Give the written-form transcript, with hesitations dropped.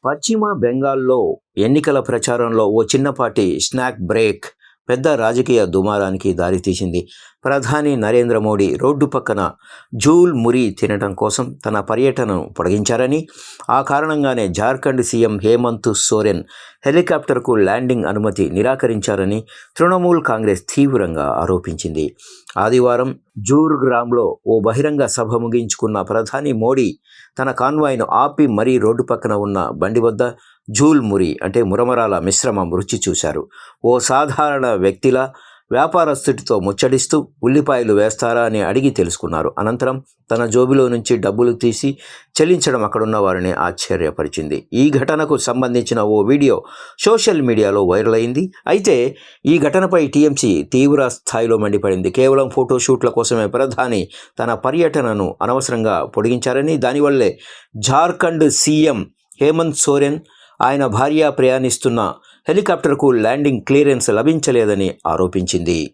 పశ్చిమ బెంగాల్లో ఎన్నికల ప్రచారంలో ఓ చిన్నపాటి స్నాక్ బ్రేక్ పెద్ద రాజకీయ దుమారానికి దారితీసింది. ప్రధాని నరేంద్ర మోడీ రోడ్డు పక్కన జూల్ మురి తినడం కోసం తన పర్యటనను పొడిగించారని, ఆ కారణంగానే జార్ఖండ్ సీఎం హేమంత్ సోరెన్ హెలికాప్టర్కు ల్యాండింగ్ అనుమతి నిరాకరించారని తృణమూల్ కాంగ్రెస్ తీవ్రంగా ఆరోపించింది. ఆదివారం జూర్గ్రామ్లో ఓ బహిరంగ సభ ముగించుకున్న ప్రధాని మోడీ తన కాన్వాయ్ను ఆపి మరీ రోడ్డు పక్కన ఉన్న బండి వద్ద జూల్ మురి అంటే మురమరాల మిశ్రమం రుచి చూశారు. ఓ సాధారణ వ్యక్తిలా వ్యాపారస్తుడితో ముచ్చడిస్తూ ఉల్లిపాయలు వేస్తారా అని అడిగి తెలుసుకున్నారు. అనంతరం తన జోబిలో నుంచి డబ్బులు తీసి చెల్లించడం అక్కడున్న వారిని ఆశ్చర్యపరిచింది. ఈ ఘటనకు సంబంధించిన ఓ వీడియో సోషల్ మీడియాలో వైరల్ అయింది. అయితే ఈ ఘటనపై టీఎంసీ తీవ్ర స్థాయిలో మండిపడింది. కేవలం ఫోటోషూట్ల కోసమే ప్రధాని తన పర్యటనను అనవసరంగా పొడిగించారని, దానివల్లే జార్ఖండ్ సీఎం హేమంత్ సోరెన్ ఆయన భార్య ప్రయాణిస్తున్న హెలికాప్టర్కు ల్యాండింగ్ క్లియరెన్స్ లభించలేదని ఆరోపించింది.